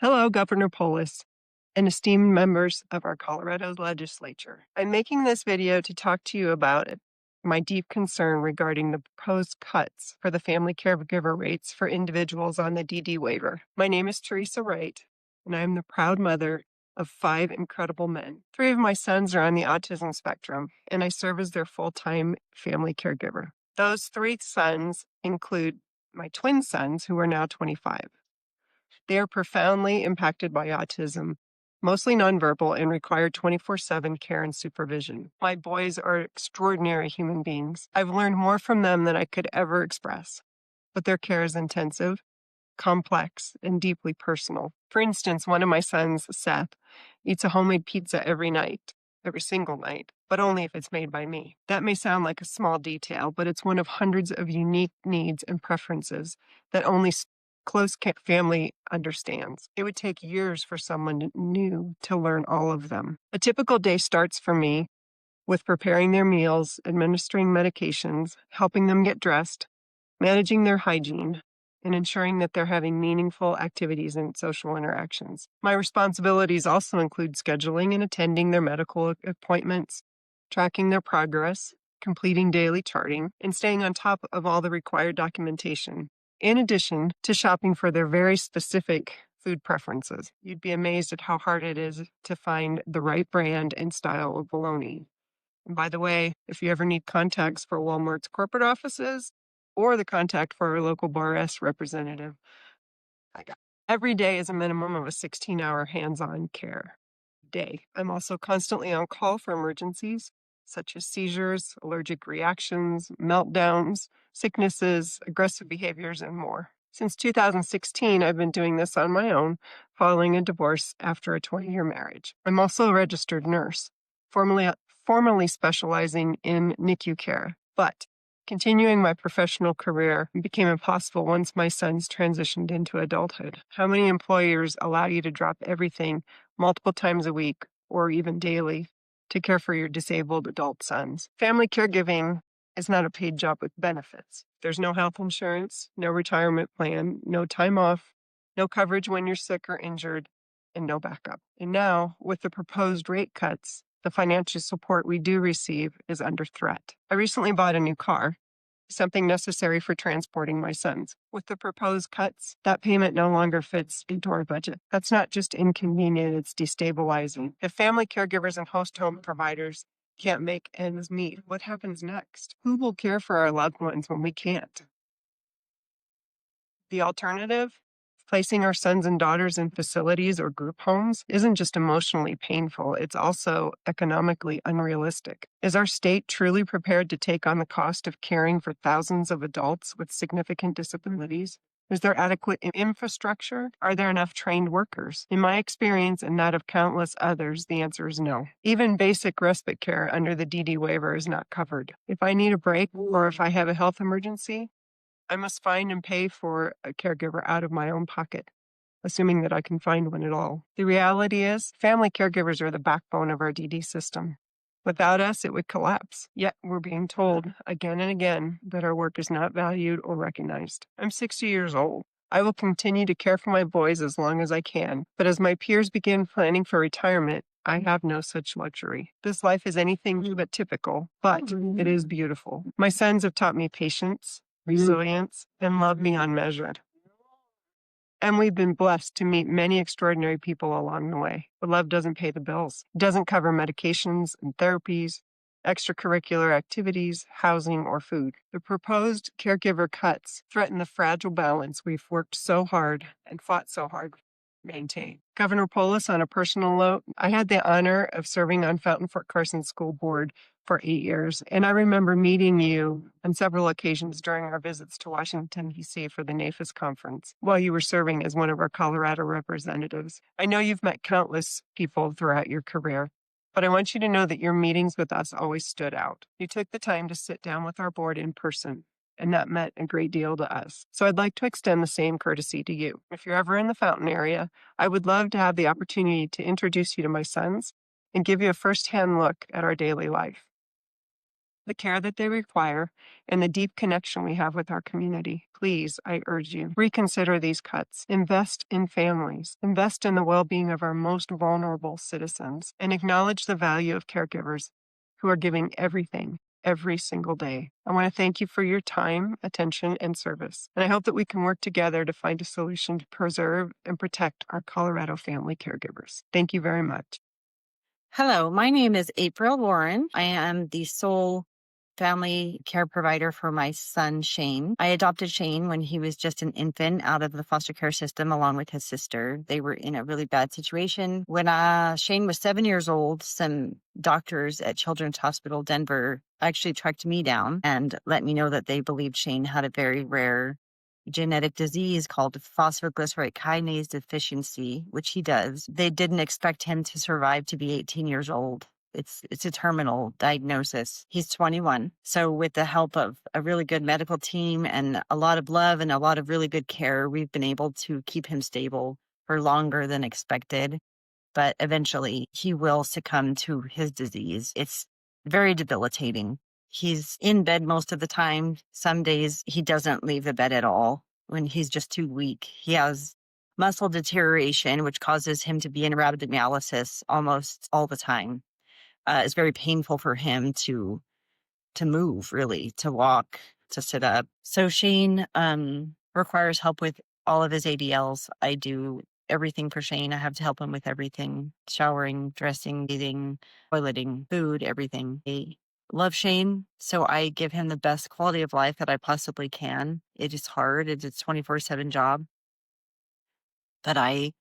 Hello, Governor Polis and esteemed members of our Colorado legislature. I'm making this video to talk to you about my deep concern regarding the proposed cuts for the family caregiver rates for individuals on the DD waiver. My name is Teresa Wright, and I am the proud mother of 5 incredible men. 3 of my sons are on the autism spectrum, and I serve as their full-time family caregiver. Those 3 sons include my twin sons, who are now 25. They are profoundly impacted by autism, mostly nonverbal, and require 24/7 care and supervision. My boys are extraordinary human beings. I've learned more from them than I could ever express, but their care is intensive, complex, and deeply personal. For instance, one of my sons, Seth, eats a homemade pizza every single night, but only if it's made by me. That may sound like a small detail, but it's one of hundreds of unique needs and preferences that only close family understands. It would take years for someone new to learn all of them. A typical day starts for me with preparing their meals, administering medications, helping them get dressed, managing their hygiene, and ensuring that they're having meaningful activities and social interactions. My responsibilities also include scheduling and attending their medical appointments, tracking their progress, completing daily charting, and staying on top of all the required documentation, in addition to shopping for their very specific food preferences. You'd be amazed at how hard it is to find the right brand and style of bologna. And by the way, if you ever need contacts for Walmart's corporate offices or the contact for our local Bar S representative, I got every day is a minimum of a 16-hour hands-on care day. I'm also constantly on call for emergencies, such as seizures, allergic reactions, meltdowns, sicknesses, aggressive behaviors, and more. Since 2016, I've been doing this on my own, following a divorce after a 20-year marriage. I'm also a registered nurse, formerly specializing in NICU care, but continuing my professional career became impossible once my sons transitioned into adulthood. How many employers allow you to drop everything multiple times a week or even daily to care for your disabled adult sons? Family caregiving is not a paid job with benefits. There's no health insurance, no retirement plan, no time off, no coverage when you're sick or injured, and no backup. And now, with the proposed rate cuts, the financial support we do receive is under threat. I recently bought a new car, something necessary for transporting my sons. With the proposed cuts, that payment no longer fits into our budget. That's not just inconvenient, it's destabilizing. If family caregivers and host home providers can't make ends meet, what happens next? Who will care for our loved ones when we can't? The alternative, placing our sons and daughters in facilities or group homes, isn't just emotionally painful, it's also economically unrealistic. Is our state truly prepared to take on the cost of caring for thousands of adults with significant disabilities? Is there adequate infrastructure? Are there enough trained workers? In my experience and that of countless others, the answer is no. Even basic respite care under the DD waiver is not covered. If I need a break or if I have a health emergency, I must find and pay for a caregiver out of my own pocket, assuming that I can find one at all. The reality is, family caregivers are the backbone of our DD system. Without us, it would collapse. Yet we're being told again and again that our work is not valued or recognized. I'm 60 years old. I will continue to care for my boys as long as I can, but as my peers begin planning for retirement, I have no such luxury. This life is anything but typical, but it is beautiful. My sons have taught me patience, resilience, and love beyond measure. And we've been blessed to meet many extraordinary people along the way. But love doesn't pay the bills. It doesn't cover medications and therapies, extracurricular activities, housing, or food. The proposed caregiver cuts threaten the fragile balance we've worked so hard and fought so hard to maintain. Governor Polis, on a personal note, I had the honor of serving on Fountain Fort Carson School Board for 8 years, and I remember meeting you on several occasions during our visits to Washington, D.C. for the NAFIS conference while you were serving as one of our Colorado representatives. I know you've met countless people throughout your career, but I want you to know that your meetings with us always stood out. You took the time to sit down with our board in person, and that meant a great deal to us. So I'd like to extend the same courtesy to you. If you're ever in the Fountain area, I would love to have the opportunity to introduce you to my sons and give you a firsthand look at our daily life. the care that they require, and the deep connection we have with our community. Please, I urge you, reconsider these cuts. Invest in families, invest in the well-being of our most vulnerable citizens, and acknowledge the value of caregivers who are giving everything every single day. I want to thank you for your time, attention, and service. And I hope that we can work together to find a solution to preserve and protect our Colorado family caregivers. Thank you very much. Hello, my name is April Warren. I am the sole family care provider for my son, Shane. I adopted Shane when he was just an infant out of the foster care system along with his sister. They were in a really bad situation. When Shane was 7 years old, some doctors at Children's Hospital Denver actually tracked me down and let me know that they believed Shane had a very rare genetic disease called phosphoglycerate kinase deficiency, which he does. They didn't expect him to survive to be 18 years old. It's a terminal diagnosis. He's 21. So with the help of a really good medical team and a lot of love and a lot of really good care, we've been able to keep him stable for longer than expected. But eventually he will succumb to his disease. It's very debilitating. He's in bed most of the time. Some days he doesn't leave the bed at all when he's just too weak. He has muscle deterioration, which causes him to be in rapid dialysis almost all the time. It's very painful for him to move, really, to walk, to sit up. So Shane requires help with all of his ADLs. I do everything for Shane. I have to help him with everything: showering, dressing, bathing, toileting, food, everything. I love Shane, so I give him the best quality of life that I possibly can. It is hard. It's a 24/7 job, but I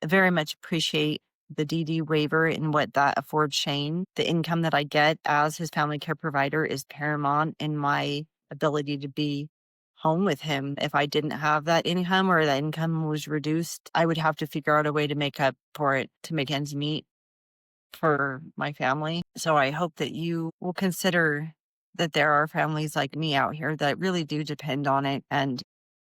very much appreciate the DD waiver and what that affords Shane. The income that I get as his family care provider is paramount in my ability to be home with him. If I didn't have that income or that income was reduced, I would have to figure out a way to make up for it, to make ends meet for my family. So I hope that you will consider that there are families like me out here that really do depend on it, and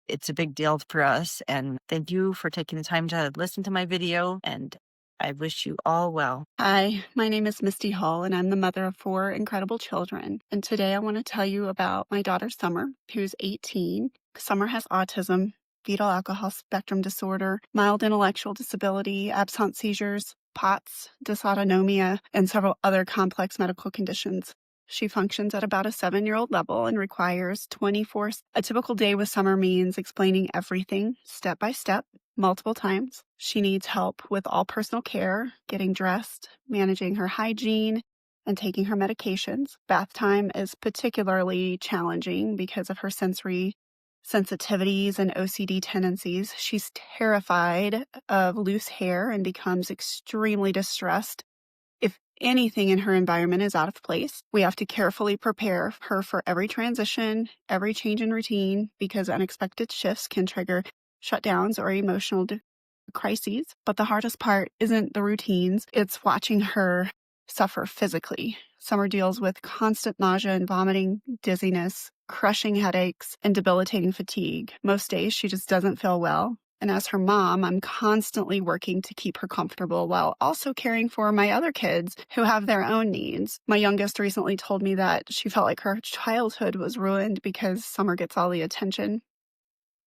it's a big deal for us. And thank you for taking the time to listen to my video, and I wish you all well. Hi, my name is Misty Hall, and I'm the mother of 4 incredible children. And today I want to tell you about my daughter, Summer, who's 18. Summer has autism, fetal alcohol spectrum disorder, mild intellectual disability, absence seizures, POTS, dysautonomia, and several other complex medical conditions. She functions at about a 7-year-old level and requires 24. A typical day with Summer means explaining everything step by step, multiple times. She needs help with all personal care, getting dressed, managing her hygiene, and taking her medications. Bath time is particularly challenging because of her sensory sensitivities and OCD tendencies. She's terrified of loose hair and becomes extremely distressed if anything in her environment is out of place. We have to carefully prepare her for every transition, every change in routine, because unexpected shifts can trigger shutdowns or emotional crises. But the hardest part isn't the routines, it's watching her suffer physically. Summer deals with constant nausea and vomiting, dizziness, crushing headaches, and debilitating fatigue. Most days she just doesn't feel well. And as her mom, I'm constantly working to keep her comfortable while also caring for my other kids who have their own needs. My youngest recently told me that she felt like her childhood was ruined because Summer gets all the attention.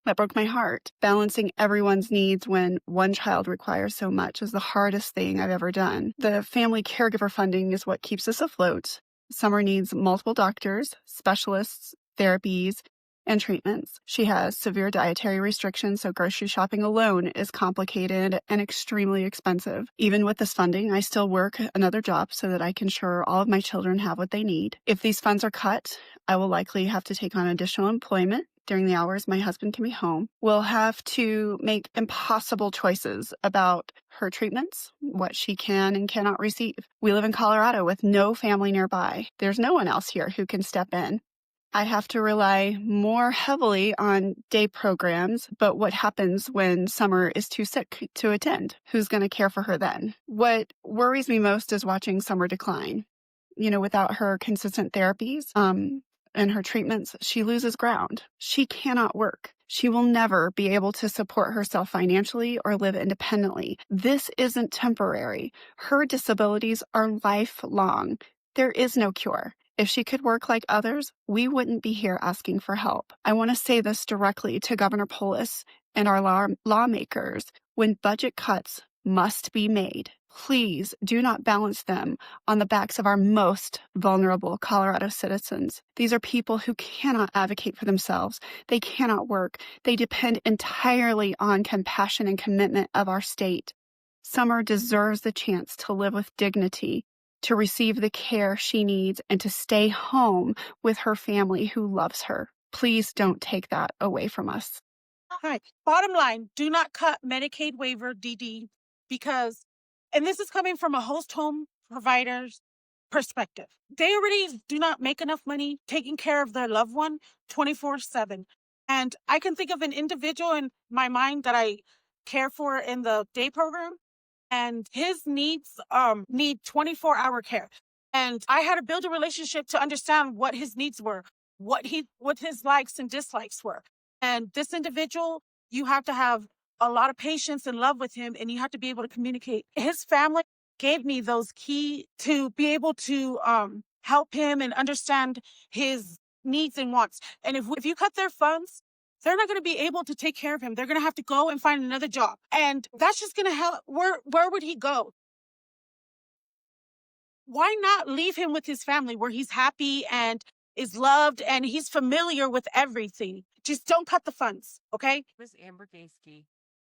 That broke my heart. Balancing everyone's needs when one child requires so much is the hardest thing I've ever done. The family caregiver funding is what keeps us afloat. Summer needs multiple doctors, specialists, therapies, and treatments. She has severe dietary restrictions, so grocery shopping alone is complicated and extremely expensive. Even with this funding, I still work another job so that I can ensure all of my children have what they need. If these funds are cut, I will likely have to take on additional employment during the hours my husband can be home. We'll have to make impossible choices about her treatments, what she can and cannot receive. We live in Colorado with no family nearby. There's no one else here who can step in. I have to rely more heavily on day programs, but what happens when Summer is too sick to attend? Who's going to care for her then? What worries me most is watching Summer decline. Without her consistent therapies and her treatments, she loses ground. She cannot work. She will never be able to support herself financially or live independently. This isn't temporary. Her disabilities are lifelong. There is no cure. If she could work like others, we wouldn't be here asking for help. I want to say this directly to Governor Polis and our lawmakers. When budget cuts must be made, please do not balance them on the backs of our most vulnerable Colorado citizens. These are people who cannot advocate for themselves. They cannot work. They depend entirely on compassion and commitment of our state. Summer deserves the chance to live with dignity, to receive the care she needs, and to stay home with her family who loves her. Please don't take that away from us. Hi. Bottom line, do not cut Medicaid waiver DD because, and this is coming from a host home provider's perspective. They already do not make enough money taking care of their loved one 24/7. And I can think of an individual in my mind that I care for in the day program, and his needs need 24-hour care. And I had to build a relationship to understand what his needs were, what his likes and dislikes were. And this individual, you have to have a lot of patience and love with him, and you have to be able to communicate. His family gave me those key to be able to help him and understand his needs and wants. And if you cut their funds, they're not going to be able to take care of him. They're going to have to go and find another job. And that's just going to help. Where would he go? Why not leave him with his family where he's happy and is loved and he's familiar with everything? Just don't cut the funds, okay? Ms. Amber Gaskey.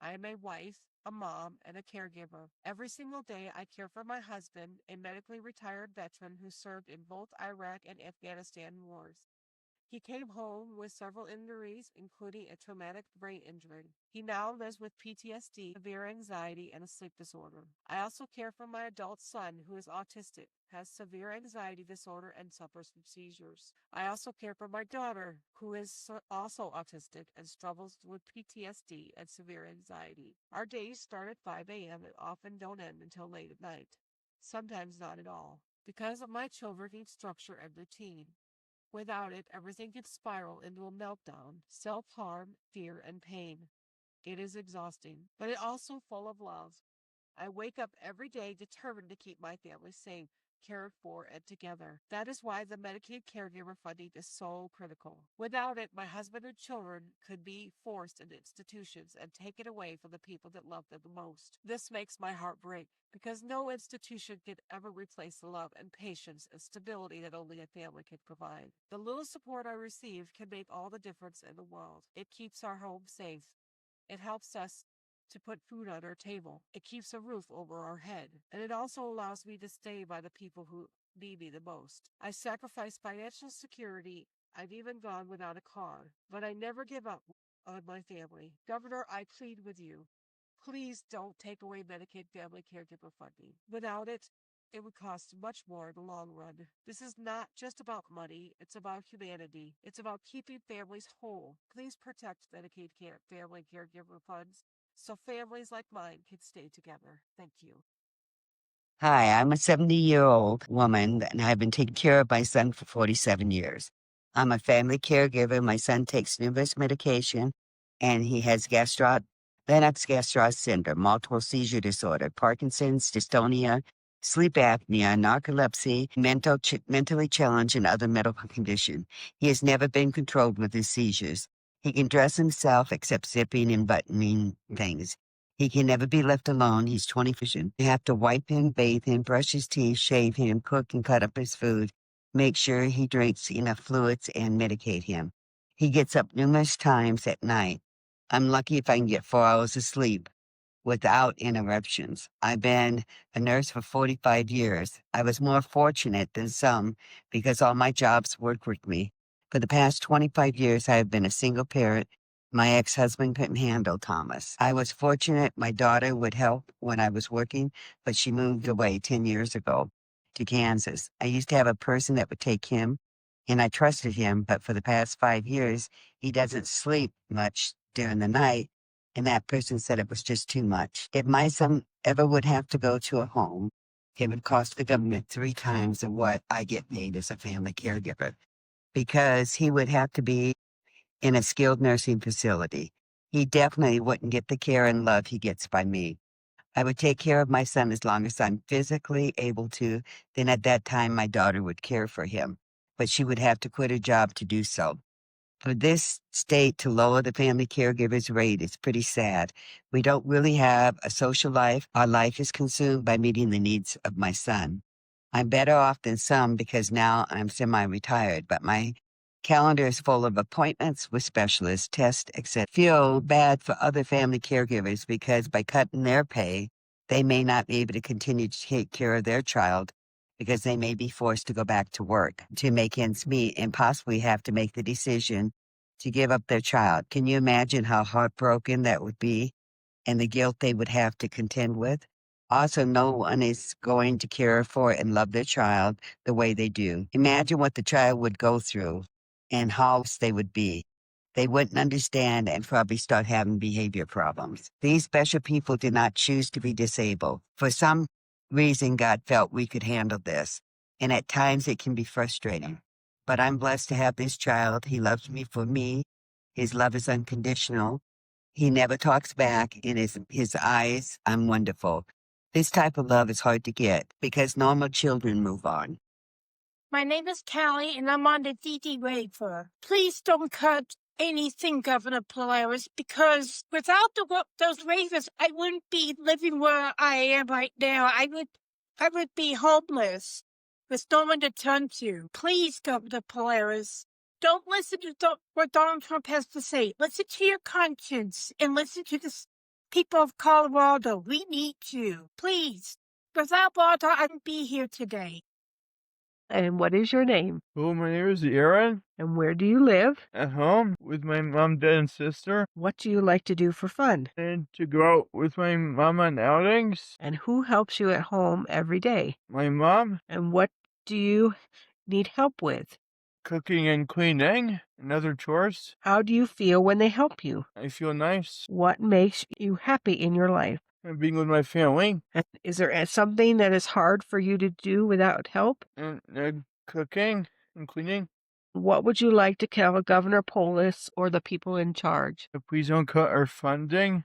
I am a wife, a mom, and a caregiver. Every single day, I care for my husband, a medically retired veteran who served in both Iraq and Afghanistan wars. He came home with several injuries, including a traumatic brain injury. He now lives with PTSD, severe anxiety, and a sleep disorder. I also care for my adult son, who is autistic, has severe anxiety disorder, and suffers from seizures. I also care for my daughter, who is also autistic and struggles with PTSD and severe anxiety. Our days start at 5 a.m. and often don't end until late at night. Sometimes not at all. Because my children need structure and routine. Without it, everything can spiral into a meltdown, self-harm, fear, and pain. It is exhausting, but it also full of love. I wake up every day determined to keep my family safe, cared for, and together. That is why the Medicaid caregiver funding is so critical. Without it, my husband and children could be forced into institutions and taken away from the people that love them the most. This makes my heart break because no institution can ever replace the love and patience and stability that only a family can provide. The little support I receive can make all the difference in the world. It keeps our home safe. It helps us to put food on our table. It keeps a roof over our head. And it also allows me to stay by the people who need me the most. I sacrifice financial security. I've even gone without a car. But I never give up on my family. Governor, I plead with you. Please don't take away Medicaid family caregiver funding. Without it, it would cost much more in the long run. This is not just about money, it's about humanity. It's about keeping families whole. Please protect Medicaid family caregiver funds so families like mine can stay together. Thank you. Hi, I'm a 70-year-old woman, and I've been taking care of my son for 47 years. I'm a family caregiver. My son takes numerous medication, and he has Lennox gastritis syndrome, multiple seizure disorder, Parkinson's, dystonia, sleep apnea, narcolepsy, mentally challenged, and other medical condition. He has never been controlled with his seizures. He can dress himself except zipping and buttoning things. He can never be left alone. He's 24. You have to wipe him, bathe him, brush his teeth, shave him, cook and cut up his food, make sure he drinks enough fluids, and medicate him. He gets up numerous times at night. I'm lucky if I can get 4 hours of sleep without interruptions. I've been a nurse for 45 years. I was more fortunate than some because all my jobs worked with me. For the past 25 years, I have been a single parent. My ex-husband couldn't handle Thomas. I was fortunate my daughter would help when I was working, but she moved away 10 years ago to Kansas. I used to have a person that would take him, and I trusted him, but for the past 5 years, he doesn't sleep much during the night, and that person said it was just too much. If my son ever would have to go to a home, it would cost the government 3 times of what I get paid as a family caregiver, because he would have to be in a skilled nursing facility. He definitely wouldn't get the care and love he gets by me. I would take care of my son as long as I'm physically able to. Then at that time, my daughter would care for him. but she would have to quit her job to do so. For this state to lower the family caregivers rate is pretty sad. We don't really have a social life. Our life is consumed by meeting the needs of my son. I'm better off than some because now I'm semi-retired, but my calendar is full of appointments with specialists, tests, etc. Feel bad for other family caregivers because by cutting their pay, they may not be able to continue to take care of their child because they may be forced to go back to work to make ends meet and possibly have to make the decision to give up their child. Can you imagine how heartbroken that would be and the guilt they would have to contend with? Also, no one is going to care for and love their child the way they do. Imagine what the child would go through and how they would be. They wouldn't understand and probably start having behavior problems. These special people did not choose to be disabled. For some reason, God felt we could handle this, and at times it can be frustrating. But I'm blessed to have this child. He loves me for me. His love is unconditional. He never talks back. In his eyes, I'm wonderful. This type of love is hard to get because normal children move on. My name is Callie, and I'm on the DD waiver. Please don't cut anything, Governor Polaris, because without those waivers, I wouldn't be living where I am right now. I would be homeless with no one to turn to. Please, Governor Polaris, don't listen to what Donald Trump has to say. Listen to your conscience and listen to the people of Colorado. We need you. Please. Without water, I wouldn't be here today. And what is your name? Hello, my name is Aaron. And where do you live? At home with my mom, dad, and sister. What do you like to do for fun? And to go out with my mom on outings. And who helps you at home every day? My mom. And what do you need help with? Cooking and cleaning and other chores. How do you feel when they help you? I feel nice. What makes you happy in your life? And being with my family. And is there something that is hard for you to do without help? And cooking and cleaning. What would you like to tell Governor Polis or the people in charge? Please don't cut our funding.